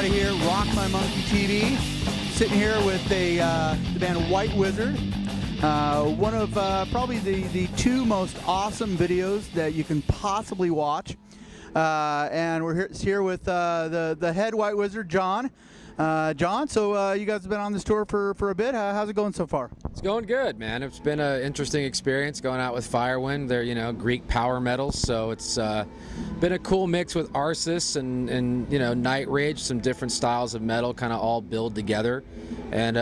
everybody here, Rock My Monkey TV. Sitting here with the band White Wizzard. One of probably the two most awesome videos that you can possibly watch. And we're here with the head White Wizzard, John. John, so you guys have been on this tour for a bit. How's it going so far? It's going good, man. It's been an interesting experience going out with Firewind. They're, Greek power metals, so it's been a cool mix with Arsis and Night Rage, some different styles of metal kind of all build together. And,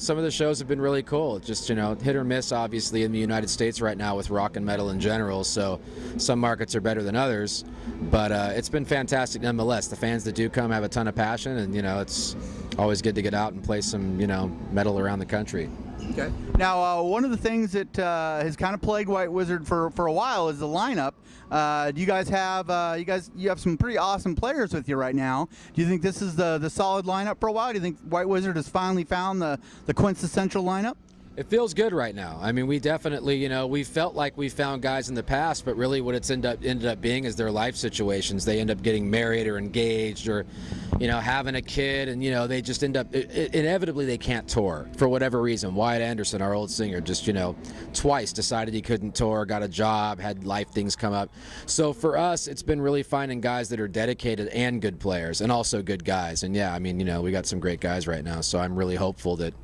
some of the shows have been really cool. Just, hit or miss, obviously, in the United States right now with rock and metal in general, so some markets are better than others. But it's been fantastic nonetheless. The fans that do come have a ton of passion, and, it's always good to get out and play some, metal around the country. Okay. Now, one of the things that has kind of plagued White Wizzard for a while is the lineup. Do you guys have you have some pretty awesome players with you right now? Do you think this is the solid lineup for a while? Do you think White Wizzard has finally found the quintessential lineup? It feels good right now. I mean, we definitely, we felt like we found guys in the past, but really what it's ended up being is their life situations. They end up getting married or engaged or, having a kid, and, they just end up, inevitably they can't tour for whatever reason. Wyatt Anderson, our old singer, just, twice decided he couldn't tour, got a job, had life things come up. So for us, it's been really finding guys that are dedicated and good players and also good guys. And yeah, I mean, we got some great guys right now, so I'm really hopeful that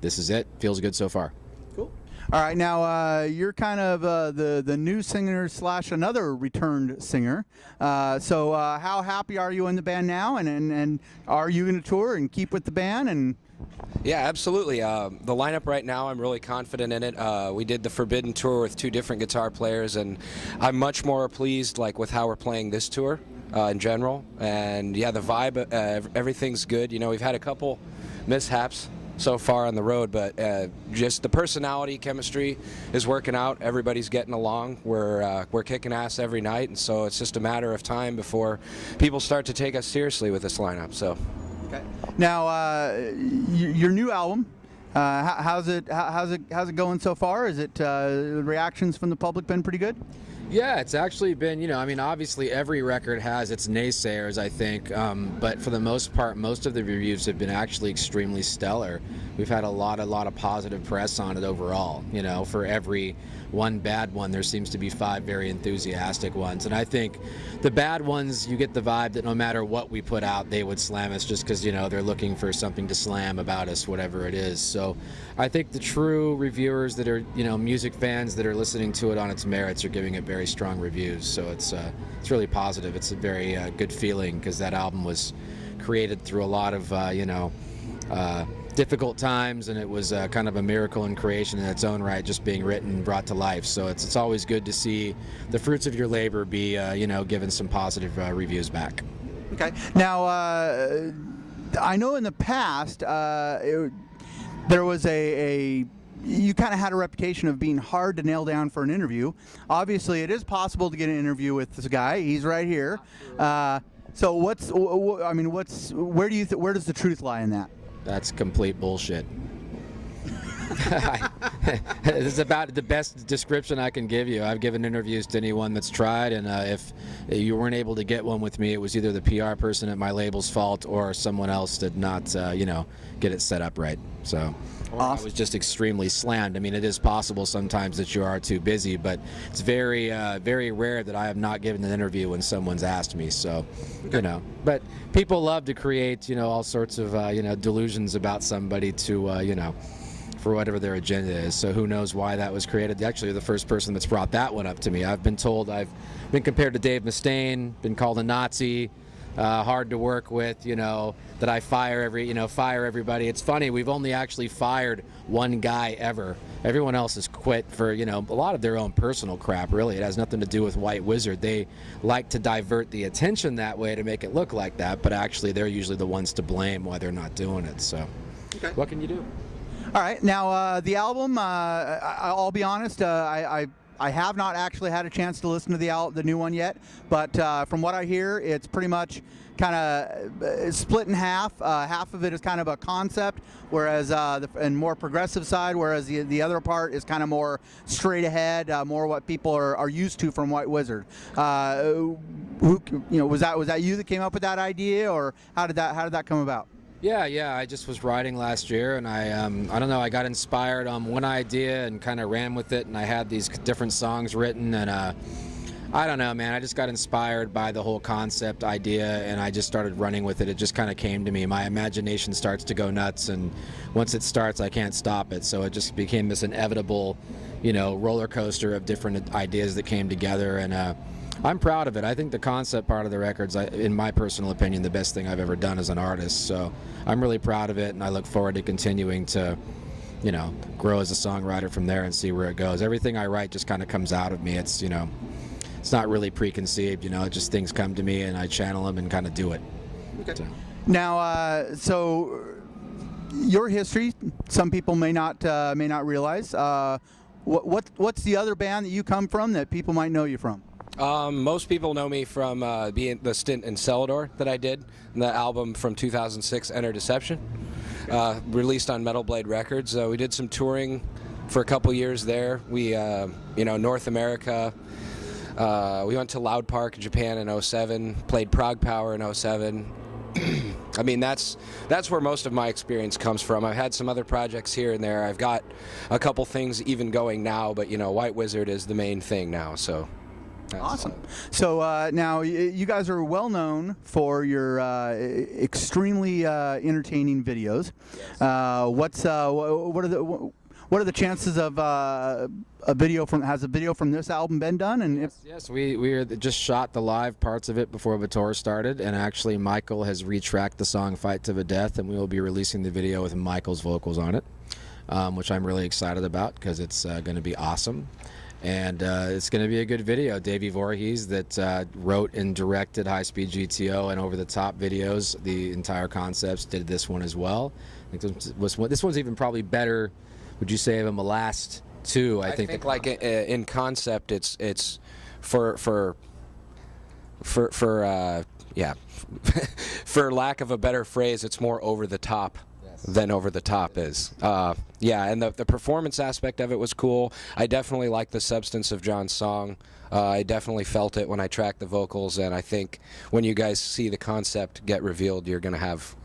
this is it. Feels good so far. Cool. All right, now you're kind of the new singer / another returned singer. So how happy are you in the band now, and are you going to tour and keep with the band? And yeah, absolutely. The lineup right now, I'm really confident in it. We did the Forbidden tour with 2 different guitar players, and I'm much more pleased with how we're playing this tour in general. And yeah, the vibe, everything's good. We've had a couple mishaps so far on the road, but just the personality chemistry is working out. Everybody's getting along. We're kicking ass every night, and so it's just a matter of time before people start to take us seriously with this lineup. So okay. Now your new album, how's it going so far? Is it reactions from the public been pretty good? Yeah, it's actually been, obviously every record has its naysayers, I think, but for the most part, most of the reviews have been actually extremely stellar. We've had a lot of positive press on it overall. For every one bad one, there seems to be 5 very enthusiastic ones. And I think the bad ones, you get the vibe that no matter what we put out, they would slam us just because, they're looking for something to slam about us, whatever it is. So I think the true reviewers that are, music fans that are listening to it on its merits are giving it very strong reviews. So it's really positive. It's a very good feeling because that album was created through a lot of, difficult times, and it was kind of a miracle in creation in its own right, just being written and brought to life. So it's always good to see the fruits of your labor be, given some positive reviews back. Okay. Now, I know in the past there was you kind of had a reputation of being hard to nail down for an interview. Obviously, it is possible to get an interview with this guy. He's right here. So where does the truth lie in that? That's complete bullshit. This is about the best description I can give you. I've given interviews to anyone that's tried, and if you weren't able to get one with me, it was either the PR person at my label's fault or someone else did not, get it set up right. So I was just extremely slammed. I mean, it is possible sometimes that you are too busy, but it's very, very rare that I have not given an interview when someone's asked me. So, but people love to create, all sorts of, delusions about somebody to, for whatever their agenda is. So who knows why that was created. Actually, you're the first person that's brought that one up to me. I've been told I've been compared to Dave Mustaine, been called a Nazi, hard to work with, that I fire everybody. It's funny, we've only actually fired one guy ever. Everyone else has quit for, a lot of their own personal crap, really. It has nothing to do with White Wizzard. They like to divert the attention that way to make it look like that, but actually they're usually the ones to blame why they're not doing it. So okay. What can you do? All right. Now, the album, I'll be honest, I I have not actually had a chance to listen to the new one yet, but from what I hear, it's pretty much kind of split in half. Half of it is kind of a concept, whereas and more progressive side, whereas the other part is kind of more straight ahead, more what people are used to from White Wizzard. Was that you that came up with that idea, or how did that come about? Yeah. I just was writing last year, and I don't know. I got inspired on one idea and kind of ran with it, and I had these different songs written, and I don't know, man. I just got inspired by the whole concept idea, and I just started running with it. It just kind of came to me. My imagination starts to go nuts, and once it starts, I can't stop it. So it just became this inevitable, roller coaster of different ideas that came together, and I'm proud of it. I think the concept part of the record's, in my personal opinion, the best thing I've ever done as an artist. So I'm really proud of it, and I look forward to continuing to, grow as a songwriter from there and see where it goes. Everything I write just kind of comes out of me. It's, it's not really preconceived, just things come to me and I channel them and kind of do it. Okay. So. Now, so your history, some people may not realize. What's the other band that you come from that people might know you from? Most people know me from being the stint in Celador that I did, the album from 2006, Enter Deception, released on Metal Blade Records. We did some touring for a couple years there. We, North America. We went to Loud Park, Japan in 07, played Prague Power in 07. I mean, that's where most of my experience comes from. I've had some other projects here and there. I've got a couple things even going now, but, White Wizzard is the main thing now, so... Awesome. So now you guys are well known for your extremely entertaining videos. Yes. What are the chances of has a video from this album been done? And yes, we just shot the live parts of it before the tour started, and actually Michael has retracked the song "Fight to the Death," and we will be releasing the video with Michael's vocals on it, which I'm really excited about because it's going to be awesome. And it's going to be a good video. Davey Voorhees that wrote and directed High Speed GTO and Over the Top videos, the entire concepts, did this one as well. I think this one's even probably better, would you say, of the last two? I think like in concept, it's for for lack of a better phrase, it's more over the top than Over the Top is. And the performance aspect of it was cool. I definitely like the substance of John's song. I definitely felt it when I tracked the vocals, and I think when you guys see the concept get revealed, you're gonna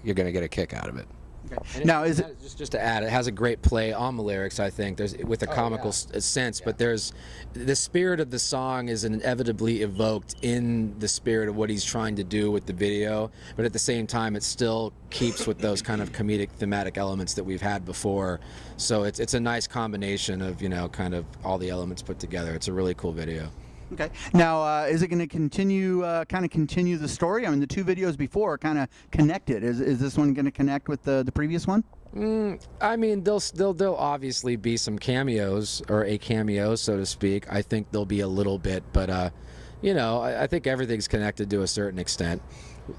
get a kick out of it. Okay. Now, is it just to add? It has a great play on the lyrics. I think there's with a comical sense, but there's the spirit of the song is inevitably evoked in the spirit of what he's trying to do with the video. But at the same time, it still keeps with those kind of comedic thematic elements that we've had before. So it's a nice combination of kind of all the elements put together. It's a really cool video. Okay. Now, is it going to continue the story? I mean, the two videos before are kind of connected. Is this one going to connect with the previous one? I mean, there'll obviously be some cameos, or a cameo, so to speak. I think there'll be a little bit, but I think everything's connected to a certain extent.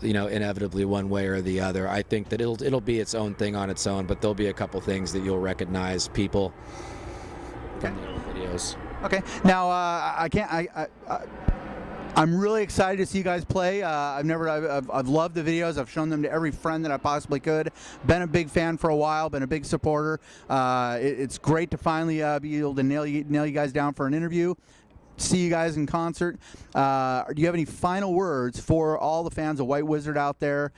Inevitably one way or the other. I think that it'll be its own thing on its own, but there'll be a couple things that you'll recognize people from the old videos. Okay. Now I'm really excited to see you guys play. I've loved the videos. I've shown them to every friend that I possibly could. Been a big fan for a while. Been a big supporter. It's great to finally be able to nail you guys down for an interview. See you guys in concert. Do you have any final words for all the fans of White Wizzard out there?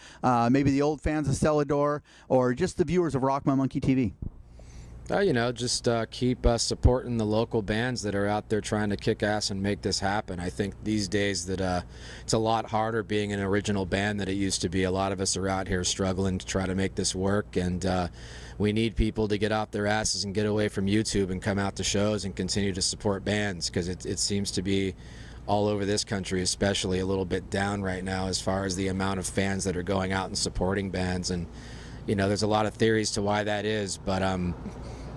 Maybe the old fans of Celador, or just the viewers of Rock My Monkey TV? Just keep supporting the local bands that are out there trying to kick ass and make this happen. I think these days that it's a lot harder being an original band than it used to be. A lot of us are out here struggling to try to make this work, and we need people to get off their asses and get away from YouTube and come out to shows and continue to support bands, because it seems to be all over this country, especially, a little bit down right now as far as the amount of fans that are going out and supporting bands. And there's a lot of theories to why that is, but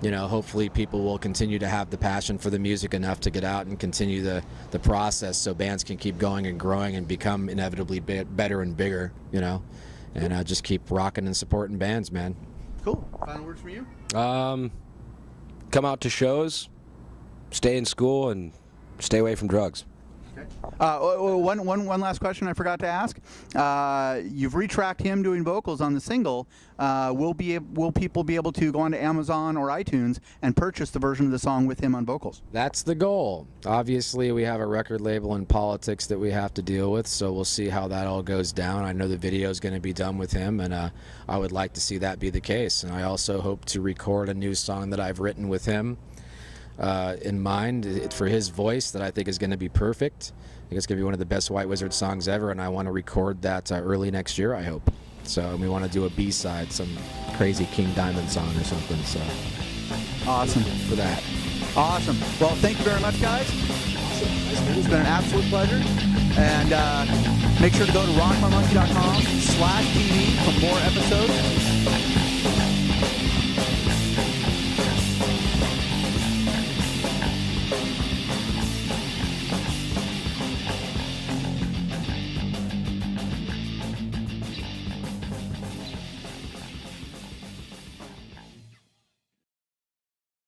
hopefully people will continue to have the passion for the music enough to get out and continue the process, so bands can keep going and growing and become inevitably better and bigger, and just keep rocking and supporting bands, man. Cool. Final words from you? Come out to shows, stay in school, and stay away from drugs. One last question I forgot to ask. You've retracked him doing vocals on the single. Will people be able to go onto Amazon or iTunes and purchase the version of the song with him on vocals? That's the goal. Obviously, we have a record label and politics that we have to deal with, so we'll see how that all goes down. I know the video is going to be done with him, and I would like to see that be the case. And I also hope to record a new song that I've written with him in mind for his voice that I think is going to be perfect. I think it's going to be one of the best White Wizzard songs ever, and I want to record that early next year, I hope. So we want to do a B-side, some crazy King Diamond song or something. So awesome for that. Awesome. Well, thank you very much, guys. It's been an absolute pleasure. And make sure to go to ronmonkey.com/TV for more episodes.